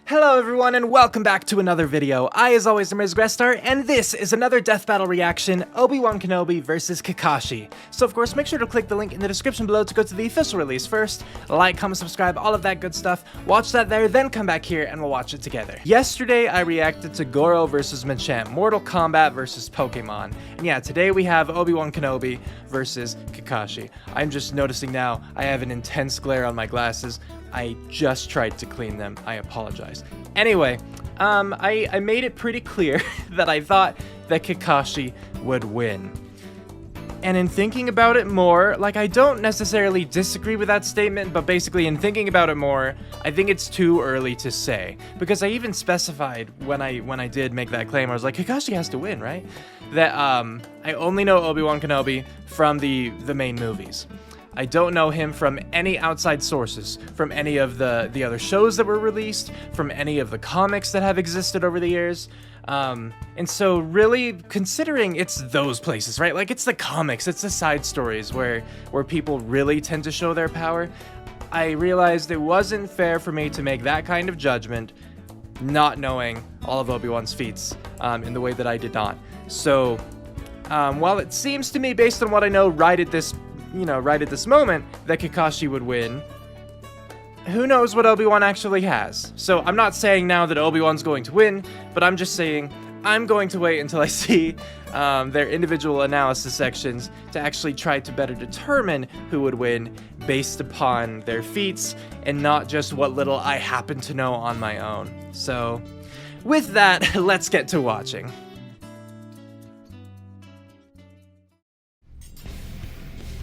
Hello everyone and welcome back to another video. I as always am Grestar and this is another death battle reaction, Obi-Wan Kenobi versus Kakashi. So of course make sure to click the link in the description below to go to the official release first, like, comment, subscribe, all of that good stuff. Watch that there, then come back here and we'll watch it together. Yesterday I reacted to Goro versus Machamp, Mortal Kombat versus Pokemon. And yeah, today we have Obi-Wan Kenobi versus Kakashi. I'm just noticing now I have an intense glare on my glasses. I just tried to clean them. I apologize. Anyway, I made it pretty clear that I thought that Kakashi would win. And in thinking about it more, like, I don't necessarily disagree with that statement, but basically in thinking about it more, I think it's too early to say. Because I even specified when I did make that claim, I was like, Kakashi has to win, right? That I only know Obi-Wan Kenobi from the main movies. I don't know him from any outside sources, from any of the other shows that were released, from any of the comics that have existed over the years. And so really, considering it's those places, right? Like, it's the comics, it's the side stories where people really tend to show their power. I realized it wasn't fair for me to make that kind of judgment, not knowing all of Obi-Wan's feats in the way that I did not. So, while it seems to me, based on what I know right at this moment, that Kakashi would win, who knows what Obi-Wan actually has. So I'm not saying now that Obi-Wan's going to win, but I'm just saying I'm going to wait until I see their individual analysis sections to actually try to better determine who would win based upon their feats and not just what little I happen to know on my own. So with that, let's get to watching.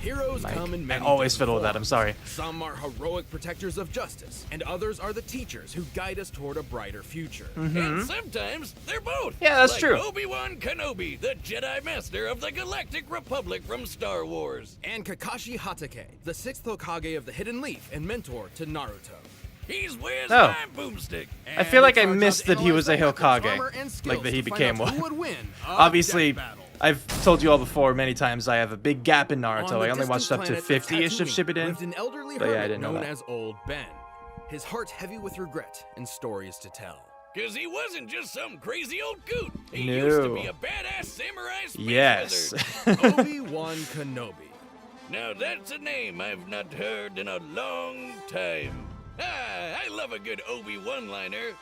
Heroes come in many I always different fiddle with that, I'm forms. sorry. Some are heroic protectors of justice, and others are the teachers who guide us toward a brighter future. And sometimes they're both. Yeah, that's like true. Obi-Wan Kenobi, the Jedi Master of the Galactic Republic from Star Wars. And Kakashi Hatake, the 6th Hokage of the Hidden Leaf and mentor to Naruto. He's where's Oh. my boomstick? I feel like I it's our job missed to that he was a analyze their weapons, armor, Hokage, and skills like that he to find became out one. who would win a Obviously, death battle. I've told you all before many times I have a big gap in On Naruto. the I only distant watched up to planet 50-ish of Tatooine Shippuden. lived an elderly But yeah, I hermit didn't know known that. as Old Ben. His heart heavy with regret and stories to tell. Cause he wasn't just some crazy old coot. He No. used to be a badass samurai space Yes. wizard. Obi-Wan Kenobi. Now that's a name I've not heard in a long time. I love a good Obi-Wan liner.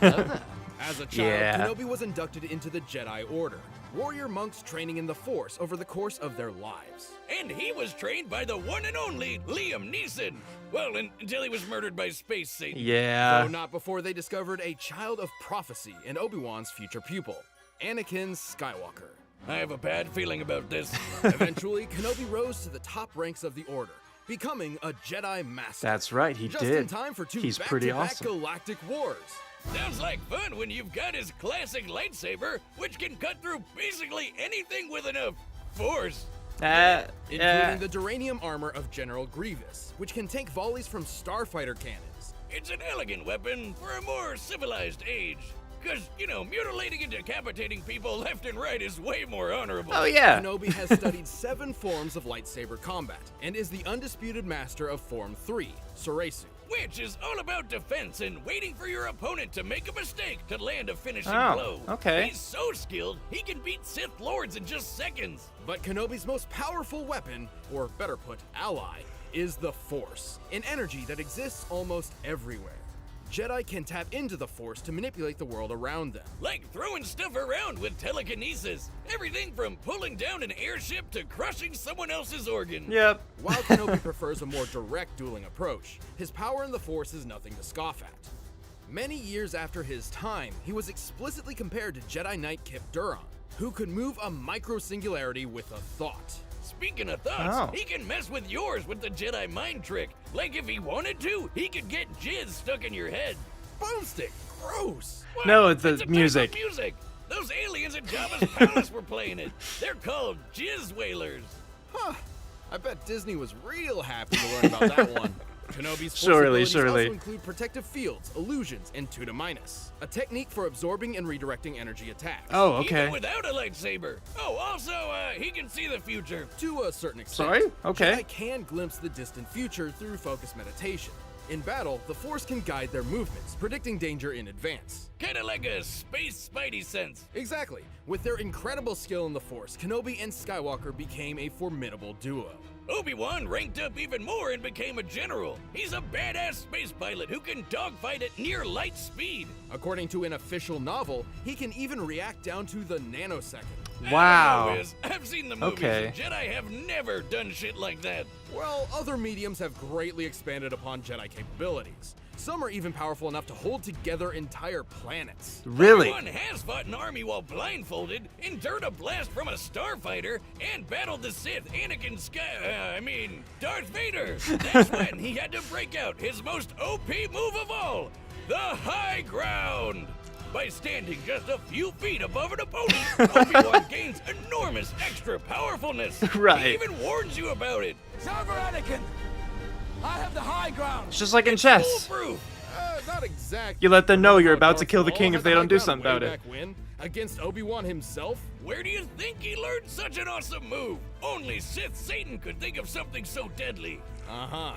As a child, Yeah. Kenobi was inducted into the Jedi Order, warrior monks training in the Force over the course of their lives. And he was trained by the one and only Liam Neeson. Well, until he was murdered by Space Satan. Though Yeah. not before they discovered a child of prophecy in Obi-Wan's future pupil, Anakin Skywalker. I have a bad feeling about this. Eventually, Kenobi rose to the top ranks of the Order, becoming a Jedi Master. That's right, he Just did. in time for 2 He's back-to-back pretty awesome. galactic wars. Sounds like fun when you've got his classic lightsaber, which can cut through basically anything with enough force. Including the duranium armor of General Grievous, which can take volleys from starfighter cannons. It's an elegant weapon for a more civilized age. Because, mutilating and decapitating people left and right is way more honorable. Oh yeah. Kenobi has studied 7 forms of lightsaber combat, and is the undisputed master of Form 3, Soresu. Which is all about defense and waiting for your opponent to make a mistake to land a finishing Oh, blow. okay. He's so skilled, he can beat Sith Lords in just seconds. But Kenobi's most powerful weapon, or better put, ally, is the Force, an energy that exists almost everywhere. Jedi can tap into the Force to manipulate the world around them. Like throwing stuff around with telekinesis. Everything from pulling down an airship to crushing someone else's organ. Yep. While Kenobi prefers a more direct dueling approach, his power in the Force is nothing to scoff at. Many years after his time, he was explicitly compared to Jedi Knight Kip Duron, who could move a micro-singularity with a thought. Speaking of thoughts, Oh. he can mess with yours with the Jedi mind trick. Like if he wanted to, he could get jizz stuck in your head. Boomstick! Gross! What? No, it's the a type of music. music. Those aliens at Jabba's palace were playing it. They're called jizz whalers. Huh. I bet Disney was real happy to learn about that one. Kenobi's force Surely, abilities surely. also include protective fields, illusions, and Tuda Minus, a technique for absorbing and redirecting energy attacks. Oh, okay. Even without a lightsaber. Oh, also, he can see the future. To a certain extent. Sorry? Okay. Jedi can glimpse the distant future through focused meditation. In battle, the Force can guide their movements, predicting danger in advance. Kinda like a space spidey sense. Exactly. With their incredible skill in the Force, Kenobi and Skywalker became a formidable duo. Obi-Wan ranked up even more and became a general. He's a badass space pilot who can dogfight at near light speed. According to an official novel, he can even react down to the nanosecond. Wow. I don't know, Wiz. I've seen the movies. Okay. And Jedi have never done shit like that. Well, other mediums have greatly expanded upon Jedi capabilities. Some are even powerful enough to hold together entire planets. Really? Obi-Wan has fought an army while blindfolded, endured a blast from a starfighter, and battled the Sith, Darth Vader. That's when he had to break out his most OP move of all, the high ground. By standing just a few feet above an opponent, Obi-Wan gains enormous extra powerfulness. Right. He even warns you about it. Over Anakin! I have the high ground! It's just like in chess. Foolproof. Not exactly. You let them know you're about to Darth kill the Maul king had if they the don't do high something ground about way it. back when, against Obi-Wan himself? Where do you think he learned such an awesome move? Only Sith Satan could think of something so deadly. Uh-huh.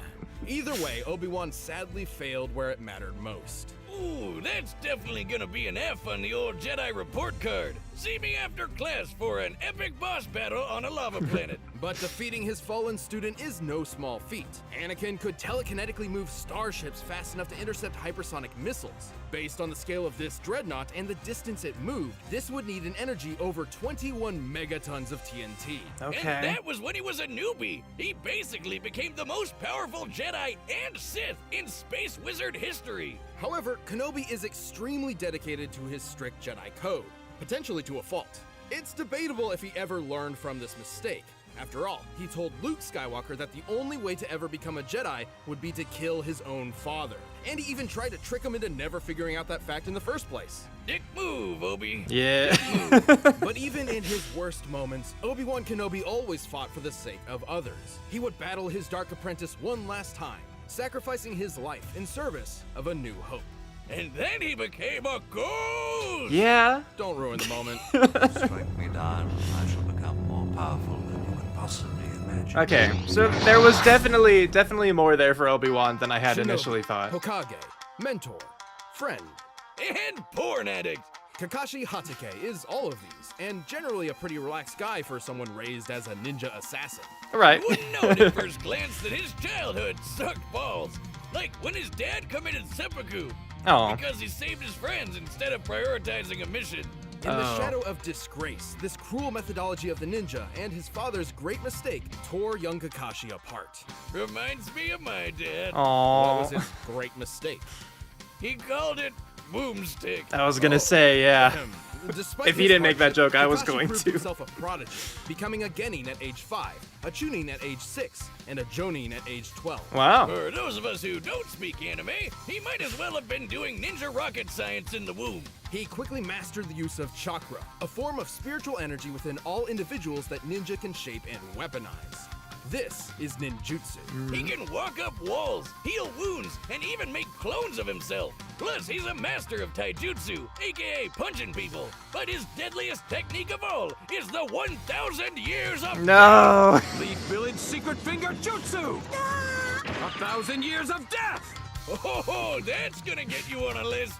Either way, Obi-Wan sadly failed where it mattered most. Ooh, that's definitely gonna be an F on the old Jedi report card. See me after class for an epic boss battle on a lava planet. But defeating his fallen student is no small feat. Anakin could telekinetically move starships fast enough to intercept hypersonic missiles. Based on the scale of this dreadnought and the distance it moved, this would need an energy over 21 megatons of TNT. Okay. And that was when he was a newbie. He basically became the most powerful Jedi and Sith in Space Wizard history. However, Kenobi is extremely dedicated to his strict Jedi code, potentially to a fault. It's debatable if he ever learned from this mistake. After all, he told Luke Skywalker that the only way to ever become a Jedi would be to kill his own father. And he even tried to trick him into never figuring out that fact in the first place. Dick move, Obi. Yeah. But even in his worst moments, Obi-Wan Kenobi always fought for the sake of others. He would battle his dark apprentice one last time, sacrificing his life in service of a new hope. And then he became a ghost. Yeah. Don't ruin the moment. Strike me down, I shall become more powerful than you can possibly imagine. Okay, so there was definitely more there for Obi-Wan than I had Shinobi, initially thought. Hokage, mentor, friend. And porn addict. Kakashi Hatake is all of these, and generally a pretty relaxed guy for someone raised as a ninja assassin. Right. Wouldn't know at first glance that his childhood sucked balls. Like when his dad committed seppuku. Oh. Because he saved his friends instead of prioritizing a mission. In the shadow of disgrace, this cruel methodology of the ninja and his father's great mistake tore young Kakashi apart. Reminds me of my dad. What was Oh. his great mistake? He called it boomstick. I was gonna say, yeah. Despite If he his didn't make that hardship, joke, I was Kakashi going proved to. himself a prodigy, becoming a genin at age 5, a chunin at age 6, and a jonin at age 12. Wow. For those of us who don't speak anime, he might as well have been doing ninja rocket science in the womb. He quickly mastered the use of chakra, a form of spiritual energy within all individuals that ninja can shape and weaponize. This is ninjutsu. He can walk up walls, heal wounds, and even make clones of himself. Plus, he's a master of taijutsu, aka punching people. But his deadliest technique of all is the 1,000 years of No. Leaf Village Secret Finger Jutsu! 1,000 years of death! Oh, that's gonna get you on a list.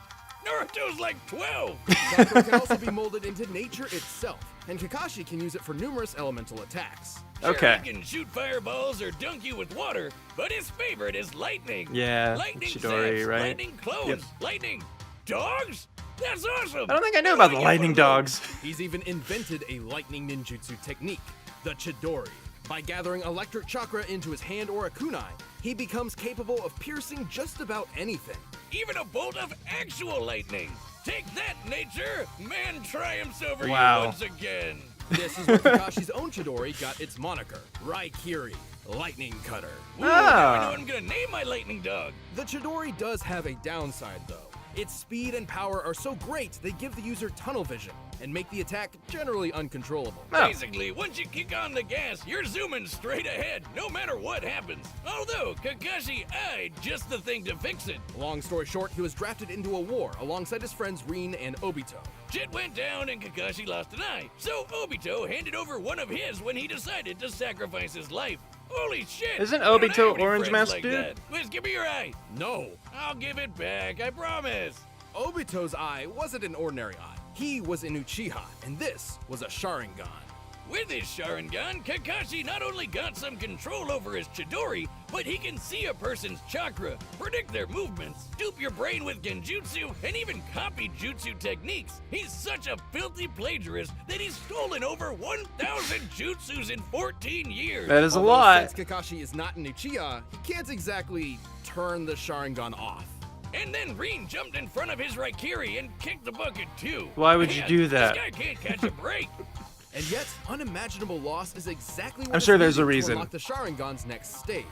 Naruto's like 12. Chakra can also be molded into nature itself, and Kakashi can use it for numerous elemental attacks. Sure, Okay. he can shoot fireballs or dunk you with water, but his favorite is lightning. Yeah, Lightning Chidori, zaps, right? lightning clones, Yep. lightning dogs. That's awesome. I don't think I knew You about the wanna get lightning one of dogs. those? He's even invented a lightning ninjutsu technique, the Chidori. By gathering electric chakra into his hand or a kunai, he becomes capable of piercing just about anything. Even a bolt of actual lightning. Take that, nature! Man triumphs over Wow. you once again. This is where Kakashi's own Chidori got its moniker, Raikiri, Lightning Cutter. Ooh, now I know Ah. what I'm gonna name my lightning dog. The Chidori does have a downside though. Its speed and power are so great they give the user tunnel vision and make the attack generally uncontrollable. Oh. Basically, once you kick on the gas, you're zooming straight ahead, no matter what happens. Although, Kakashi eyed just the thing to fix it. Long story short, he was drafted into a war alongside his friends Rin and Obito. Shit went down and Kakashi lost an eye, so Obito handed over one of his when he decided to sacrifice his life. Holy shit! Isn't I don't Obito have any orange friends mask like dude? that. Wiz, give me your eye. No, I'll give it back, I promise. Obito's eye wasn't an ordinary eye. He was an Uchiha, and this was a Sharingan. With his Sharingan, Kakashi not only got some control over his Chidori, but he can see a person's chakra, predict their movements, dupe your brain with genjutsu, and even copy jutsu techniques. He's such a filthy plagiarist that he's stolen over 1,000 jutsus in 14 years. That is a Although lot. Since Kakashi is not an Uchiha, he can't exactly turn the Sharingan off. And then Rin jumped in front of his Raikiri and kicked the bucket too. Why would you Man, do that? This guy can't catch a break. And yet, unimaginable loss is exactly what I'm is sure there's a needed to reason. unlock the Sharingan's next stage,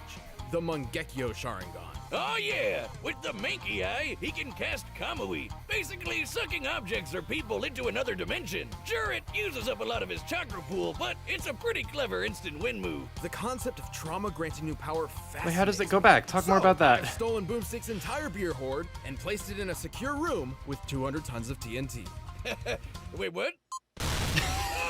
the Mangekyo Sharingan. Oh yeah, with the Mankey Eye, he can cast Kamui, basically sucking objects or people into another dimension. Sure, it uses up a lot of his chakra pool, but it's a pretty clever instant win move. The concept of trauma granting new power fascinates Wait, how does it me. go back? Talk more about that. I've stolen Boomstick's entire beer hoard and placed it in a secure room with 200 tons of TNT. Wait, what?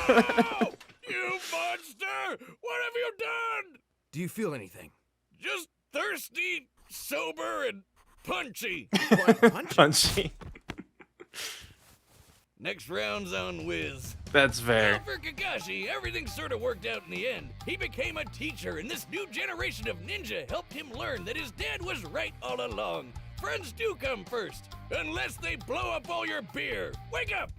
Oh, you monster! What have you done? Do you feel anything? Just thirsty, sober, and punchy. Quite punchy. Punchy. Next round's on Wiz. That's fair. Now for Kakashi, everything sort of worked out in the end. He became a teacher, and this new generation of ninja helped him learn that his dad was right all along. Friends do come first, unless they blow up all your beer. Wake up!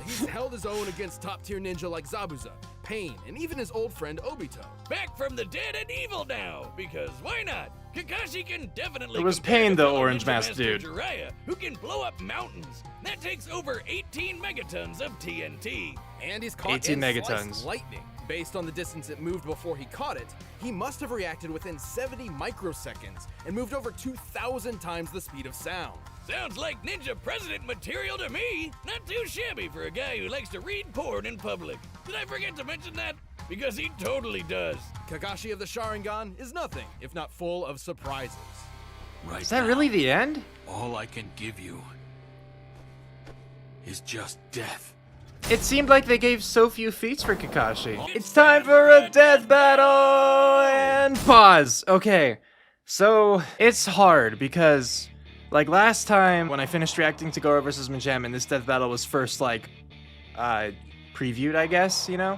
He's held his own against top-tier ninja like Zabuza, Pain, and even his old friend Obito. Back from the dead and evil now, because why not? Kakashi can definitely It was compare Pain, to the fellow orange ninja mask master dude. Jiraiya, who can blow up mountains. That takes over 18 megatons of TNT. And he's caught 18 in megatons. sliced lightning. Based on the distance it moved before he caught it, he must have reacted within 70 microseconds and moved over 2,000 times the speed of sound. Sounds like ninja president material to me. Not too shabby for a guy who likes to read porn in public. Did I forget to mention that? Because he totally does. Kakashi of the Sharingan is nothing if not full of surprises. Right Is that now, really the end? all I can give you is just death. It seemed like they gave so few feats for Kakashi. It's time for a death battle! And pause. Okay, so it's hard because, like last time when I finished reacting to Goro vs. Manjamin, this death battle was first, like, previewed, I guess, you know?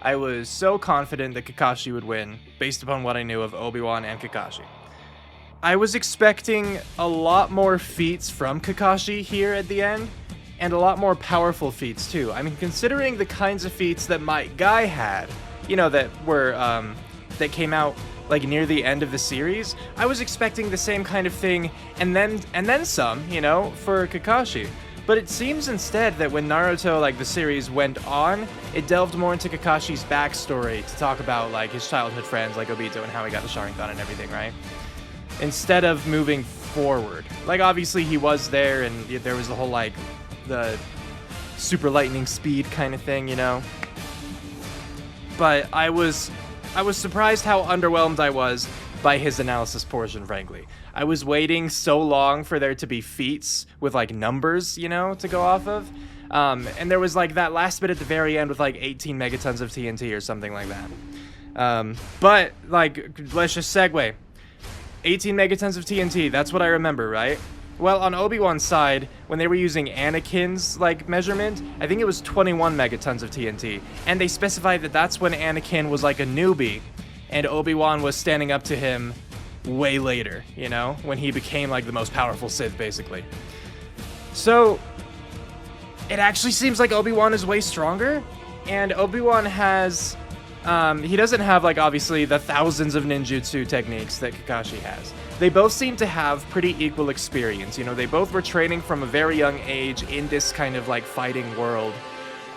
I was so confident that Kakashi would win, based upon what I knew of Obi-Wan and Kakashi. I was expecting a lot more feats from Kakashi here at the end, and a lot more powerful feats too. I mean, considering the kinds of feats that my guy had, you know, that were, that came out like near the end of the series, I was expecting the same kind of thing, and then some, you know, for Kakashi. But it seems instead that when Naruto, like the series, went on, it delved more into Kakashi's backstory to talk about like his childhood friends like Obito and how he got the Sharingan and everything, right? Instead of moving forward. Like obviously he was there and there was the whole like the super lightning speed kind of thing, you know? But I was surprised how underwhelmed I was by his analysis portion, frankly. I was waiting so long for there to be feats with like numbers, you know, to go off of. And there was like that last bit at the very end with like 18 megatons of TNT or something like that. But like, let's just segue. 18 megatons of TNT, that's what I remember, right? Well, on Obi-Wan's side, when they were using Anakin's, like, measurement, I think it was 21 megatons of TNT. And they specified that that's when Anakin was, like, a newbie, and Obi-Wan was standing up to him way later, you know? When he became, like, the most powerful Sith, basically. So, it actually seems like Obi-Wan is way stronger, and Obi-Wan has... he doesn't have, like, obviously, the thousands of ninjutsu techniques that Kakashi has. They both seem to have pretty equal experience. You know, they both were training from a very young age in this kind of, like, fighting world.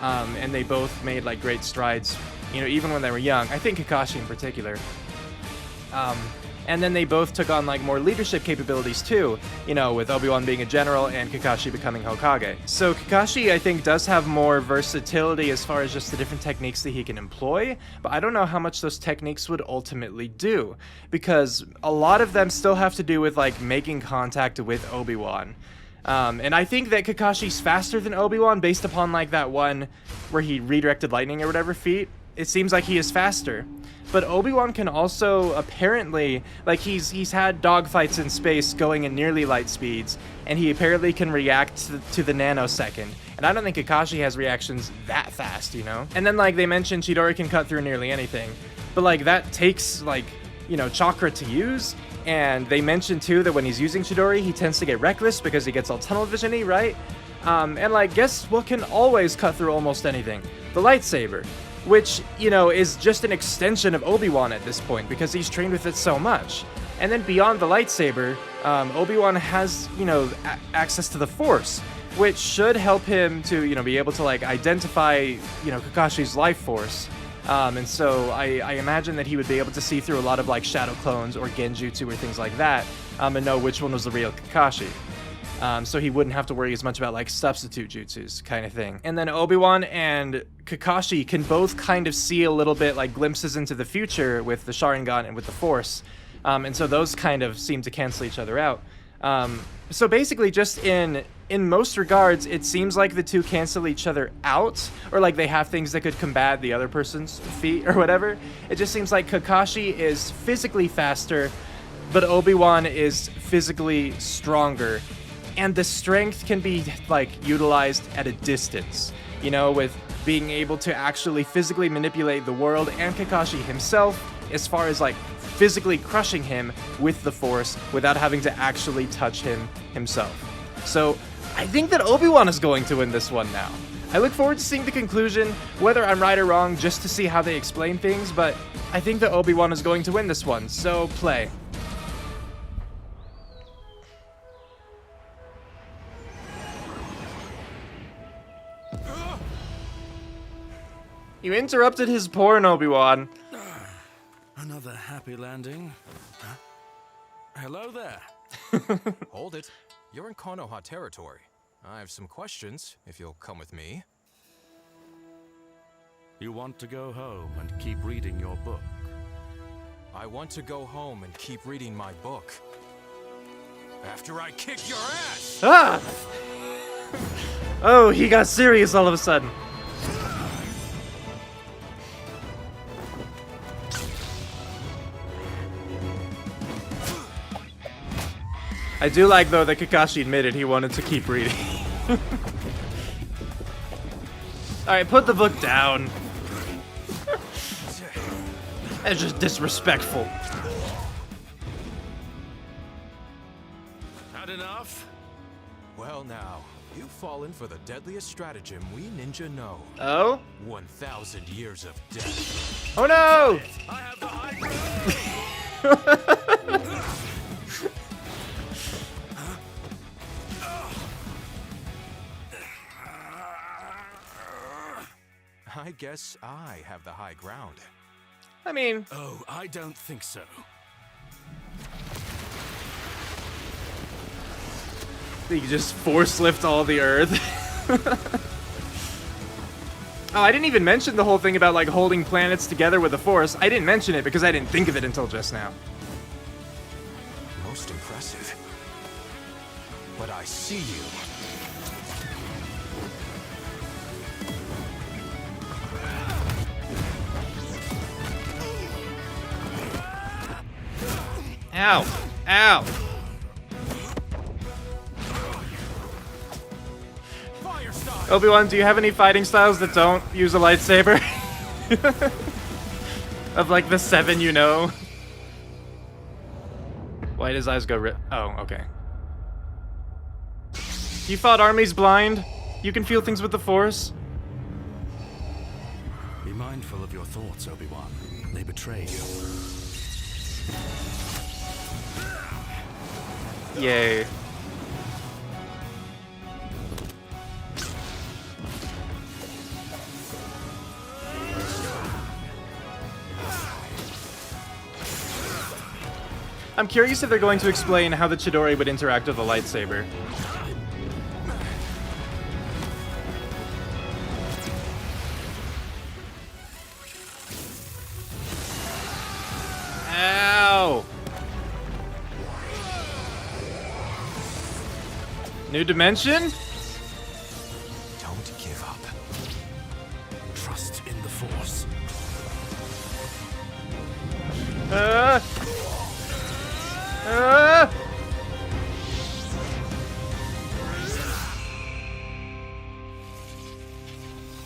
And they both made, like, great strides, you know, even when they were young. I think Kakashi in particular. And then they both took on, like, more leadership capabilities, too. You know, with Obi-Wan being a general and Kakashi becoming Hokage. So Kakashi, I think, does have more versatility as far as just the different techniques that he can employ. But I don't know how much those techniques would ultimately do. Because a lot of them still have to do with, like, making contact with Obi-Wan. And I think that Kakashi's faster than Obi-Wan based upon, like, that one where he redirected lightning or whatever feat. it seems like he is faster. But Obi-Wan can also apparently, like, he's had dogfights in space going at nearly light speeds, and he apparently can react to the nanosecond. And I don't think Kakashi has reactions that fast, you know? And then, like, they mentioned Chidori can cut through nearly anything. But, like, that takes, like, you know, chakra to use. And they mentioned, too, that when he's using Chidori, he tends to get reckless because he gets all tunnel vision-y, right? And, like, guess what can always cut through almost anything? The lightsaber. Which, you know, is just an extension of Obi-Wan at this point, because he's trained with it so much. And then beyond the lightsaber, Obi-Wan has, you know, access to the Force, which should help him to, you know, be able to, like, identify, you know, Kakashi's life force. And so I imagine that he would be able to see through a lot of, like, shadow clones or genjutsu or things like that, and know which one was the real Kakashi. So he wouldn't have to worry as much about, like, substitute jutsus kind of thing. And then Obi-Wan and Kakashi can both kind of see a little bit, like, glimpses into the future with the Sharingan and with the Force. And so those kind of seem to cancel each other out. So basically, just in most regards, it seems like the two cancel each other out, or like they have things that could combat the other person's feat or whatever. It just seems like Kakashi is physically faster, but Obi-Wan is physically stronger. And the strength can be, like, utilized at a distance, you know, with being able to actually physically manipulate the world and Kakashi himself, as far as, like, physically crushing him with the Force without having to actually touch him himself. So I think that Obi-Wan is going to win this one now. I look forward to seeing the conclusion, whether I'm right or wrong, just to see how they explain things, but I think that Obi-Wan is going to win this one, so play. You interrupted his porn, Obi-Wan. Another happy landing. Huh? Hello there. Hold it. You're in Konoha territory. I have some questions, if you'll come with me. You want to go home and keep reading your book? I want to go home and keep reading my book. After I kick your ass! Ah! Oh, he got serious all of a sudden. I do like, though, that Kakashi admitted he wanted to keep reading. Alright, put the book down. That's just disrespectful. Had enough? Well now, you've fallen for the deadliest stratagem we ninja know. Oh? 1,000 years of death. Oh no! I have the high ground. I guess I have the high ground. I mean... Oh, I don't think so. You just force lift all the earth. Oh, I didn't even mention the whole thing about, like, holding planets together with the Force. I didn't mention it because I didn't think of it until just now. Most impressive. But I see you. Ow! Ow! Fire style. Obi-Wan, do you have any fighting styles that don't use a lightsaber? Of, like, the 7 you know? Why did his eyes go oh, okay. You fought armies blind? You can feel things with the Force? Be mindful of your thoughts, Obi-Wan. They betray you. Yay. I'm curious if they're going to explain how the Chidori would interact with the lightsaber. Ow! New dimension? Don't give up. Trust in the Force.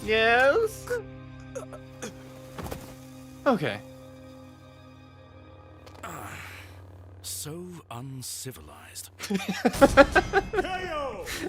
Yes. Okay. So uncivilized.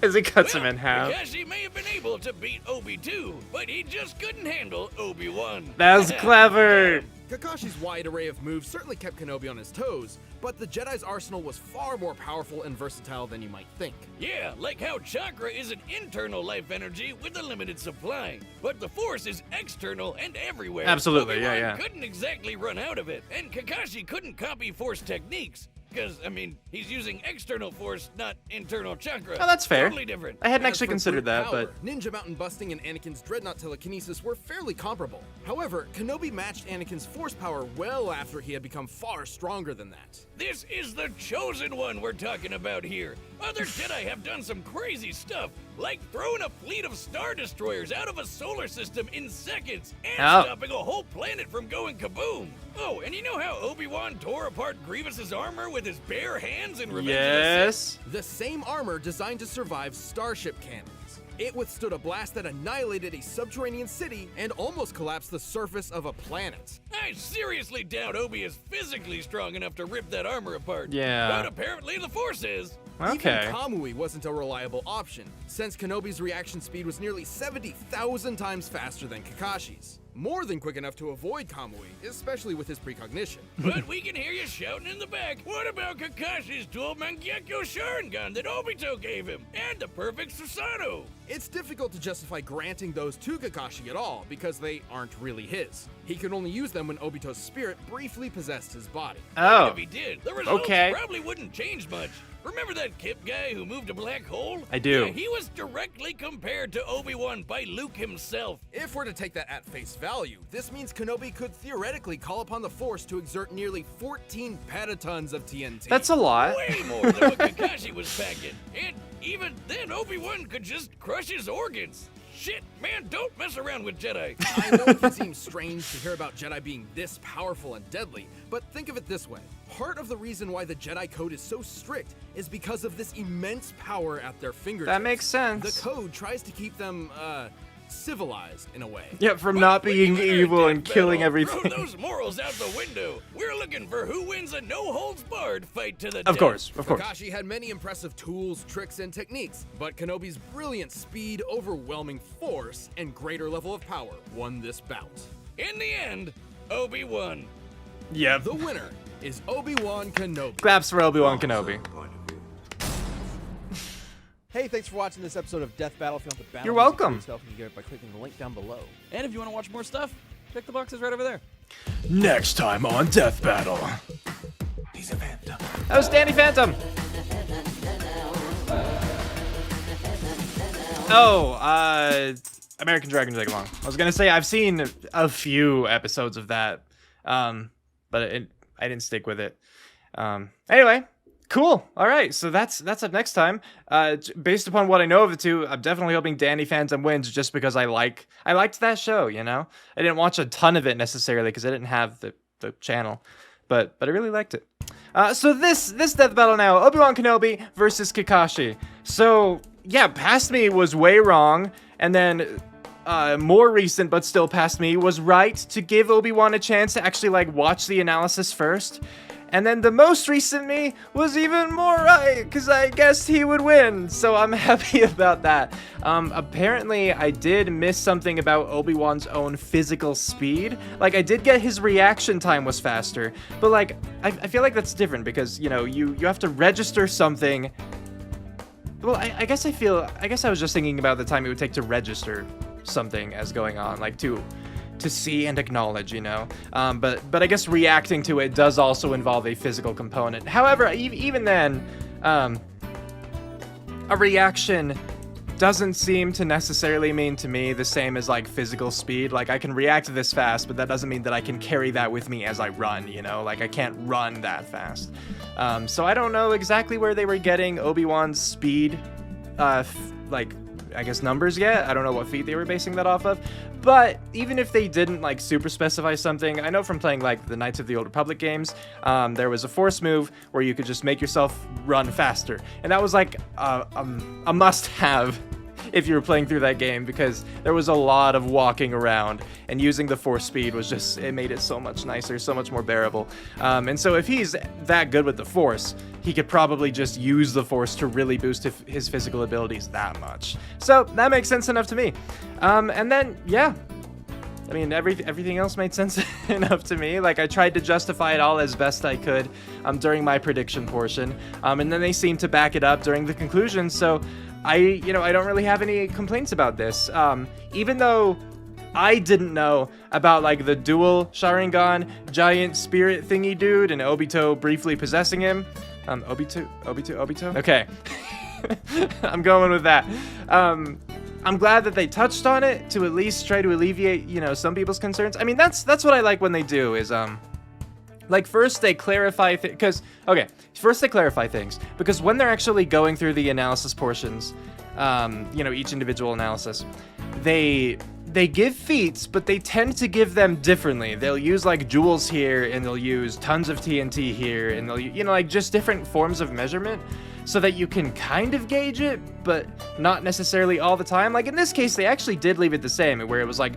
As he cuts him in half. Kakashi may have been able to beat Obi too, but he just couldn't handle Obi-Wan. That was clever. Kakashi's wide array of moves certainly kept Kenobi on his toes, but the Jedi's arsenal was far more powerful and versatile than you might think. Yeah, like how chakra is an internal life energy with a limited supply, but the Force is external and everywhere. Absolutely, Obi-Wan yeah. couldn't exactly run out of it, and Kakashi couldn't copy Force techniques. Because, I mean, he's using external force, not internal chakra. Oh, that's fair. Totally different. I hadn't As actually for considered brute that, power, but Ninja Mountain busting and Anakin's dreadnought telekinesis were fairly comparable. However, Kenobi matched Anakin's force power well after he had become far stronger than that. This is the chosen one we're talking about here. Other Jedi have done some crazy stuff, like throwing a fleet of Star Destroyers out of a solar system in seconds and stopping a whole planet from going kaboom. Oh, and you know how Obi-Wan tore apart Grievous's armor with his bare hands in Revenge of the Sith? The same armor designed to survive starship cannons. It withstood a blast that annihilated a subterranean city and almost collapsed the surface of a planet. I seriously doubt Obi is physically strong enough to rip that armor apart. Yeah. But apparently the Force is. okay. Even Kamui wasn't a reliable option, since Kenobi's reaction speed was nearly 70,000 times faster than Kakashi's. More than quick enough to avoid Kamui, especially with his precognition. But we can hear you shouting in the back. What about Kakashi's dual Mangekyo Sharingan that Obito gave him? And the perfect Susanoo? It's difficult to justify granting those to Kakashi at all, because they aren't really his. He could only use them when Obito's spirit briefly possessed his body. Even if he did, the results okay. probably wouldn't change much. Remember that Kip guy who moved a black hole? I do. Yeah, he was directly compared to Obi-Wan by Luke himself. If we're to take that at face value, this means Kenobi could theoretically call upon the Force to exert nearly 14 petatons of TNT. That's a lot. Way more than what Kakashi was packing. And even then, Obi-Wan could just crush his organs. Shit, man, don't mess around with Jedi. I know it can seem strange to hear about Jedi being this powerful and deadly, but think of it this way. Part of the reason why the Jedi Code is so strict is because of this immense power at their fingertips. That makes sense. The Code tries to keep them, civilized in a way. Yeah, from not being evil and killing everything. Throw those morals out the window. We're looking for who wins a no-holds-barred fight to the death. Of course. Kakashi had many impressive tools, tricks, and techniques, but Kenobi's brilliant speed, overwhelming force, and greater level of power won this bout. In the end, Obi won. Yep. The winner is Obi-Wan Kenobi. Claps for Obi-Wan Kenobi. Point of view. Hey, thanks for watching this episode of Death Battle. If you want the battle You're music for welcome. yourself, you can get it by clicking the link down below. And if you want to watch more stuff, check the boxes right over there. Next time on Death Battle. He's a phantom. That was Danny Phantom. Oh, American Dragon Take Along. I was gonna say I've seen a few episodes of that, but I didn't stick with it. Anyway, cool. All right, so that's up next time. Based upon what I know of it too, I'm definitely hoping Danny Phantom wins, just because I liked that show. You know, I didn't watch a ton of it necessarily because I didn't have the channel, but I really liked it. So this death battle now, Obi-Wan Kenobi versus Kakashi. So yeah, past me was way wrong, and then more recent but still past me was right to give Obi-Wan a chance to actually like watch the analysis first. And then the most recent me was even more right, because I guessed he would win, so I'm happy about that. Apparently, I did miss something about Obi-Wan's own physical speed. Like, I did get his reaction time was faster, but like, I feel like that's different, because, you know, you have to register something. Well, I guess I was just thinking about the time it would take to register something as going on, like to see and acknowledge, you know. But I guess reacting to it does also involve a physical component. However, even then, a reaction doesn't seem to necessarily mean to me the same as like physical speed. Like, I can react this fast, but that doesn't mean that I can carry that with me as I run, you know? Like, I can't run that fast. So I don't know exactly where they were getting Obi-Wan's speed, I guess, numbers yet. I don't know what feat they were basing that off of. But even if they didn't like super specify something, I know from playing like the Knights of the Old Republic games, there was a force move where you could just make yourself run faster. And that was like a must-have if you were playing through that game, because there was a lot of walking around, and using the force speed was just, it made it so much nicer, so much more bearable. And so if he's that good with the force, he could probably just use the force to really boost his physical abilities that much. So that makes sense enough to me. And then, yeah, I mean, everything else made sense enough to me. Like, I tried to justify it all as best I could during my prediction portion, and then they seemed to back it up during the conclusion. So I don't really have any complaints about this. Even though I didn't know about like the dual Sharingan giant spirit thingy dude and Obito briefly possessing him. Obito? Okay. I'm going with that. I'm glad that they touched on it to at least try to alleviate, some people's concerns. I mean, that's what I like when they do is, like, first they clarify first they clarify things, because when they're actually going through the analysis portions, each individual analysis, they give feats, but they tend to give them differently. They'll use like jewels here, and they'll use tons of TNT here, and they'll, like, just different forms of measurement, so that you can kind of gauge it, but not necessarily all the time. Like in this case, they actually did leave it the same, where it was like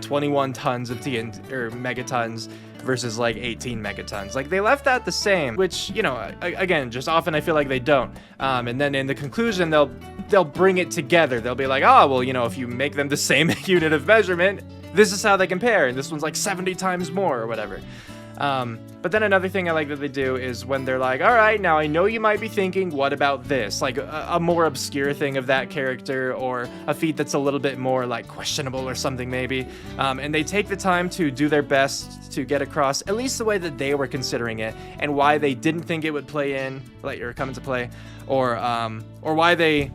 21 tons of TNT or megatons versus like 18 megatons. Like, they left that the same, which, again, just often I feel like they don't. And then in the conclusion, they'll bring it together. They'll be like, oh, well, if you make them the same unit of measurement, this is how they compare, and this one's like 70 times more or whatever. But then another thing I like that they do is when they're like, all right, now I know you might be thinking, what about this? Like a more obscure thing of that character, or a feat that's a little bit more like questionable or something maybe. And they take the time to do their best to get across at least the way that they were considering it, and why they didn't think it would play in, like, or come into play, or why they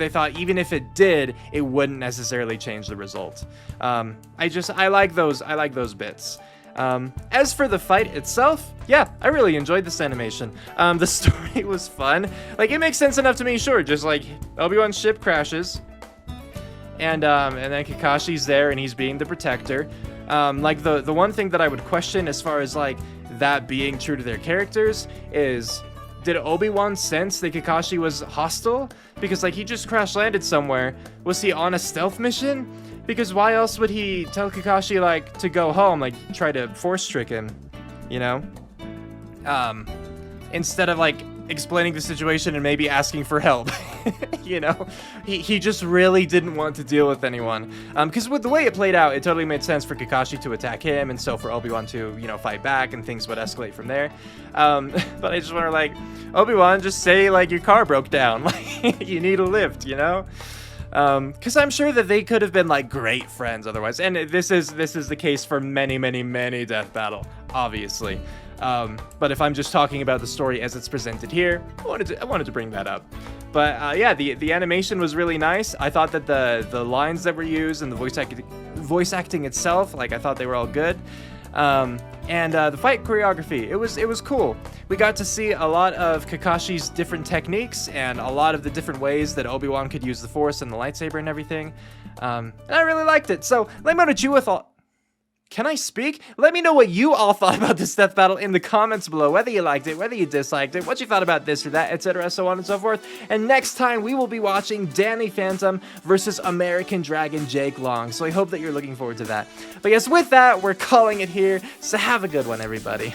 thought even if it did, it wouldn't necessarily change the result. I like those bits. As for the fight itself, yeah, I really enjoyed this animation. The story was fun. Like, it makes sense enough to me, sure. Just like Obi-Wan's ship crashes, and then Kakashi's there, and he's being the protector. Like the one thing that I would question as far as like that being true to their characters is, did Obi-Wan sense that Kakashi was hostile? Because like he just crash landed somewhere. Was he on a stealth mission? Because why else would he tell Kakashi, like, to go home, like, try to force trick him, instead of, like, explaining the situation and maybe asking for help, He just really didn't want to deal with anyone. Because with the way it played out, it totally made sense for Kakashi to attack him, and so for Obi-Wan to, fight back, and things would escalate from there. But I just wonder, like, Obi-Wan, just say, like, your car broke down, like, you need a lift, Because I'm sure that they could have been like great friends otherwise, and this is the case for many Death Battle, obviously. But if I'm just talking about the story as it's presented here, I wanted to bring that up. But yeah, the animation was really nice. I thought that the lines that were used and the voice acting itself, like, I thought they were all good. And the fight choreography, it was cool. We got to see a lot of Kakashi's different techniques and a lot of the different ways that Obi-Wan could use the Force and the lightsaber and everything. And I really liked it. So let me know what you thought. Can I speak? Let me know what you all thought about this death battle in the comments below, whether you liked it, whether you disliked it, what you thought about this or that, etc., so on and so forth. And next time, we will be watching Danny Phantom versus American Dragon Jake Long, so I hope that you're looking forward to that. But yes, with that, we're calling it here, so have a good one, everybody.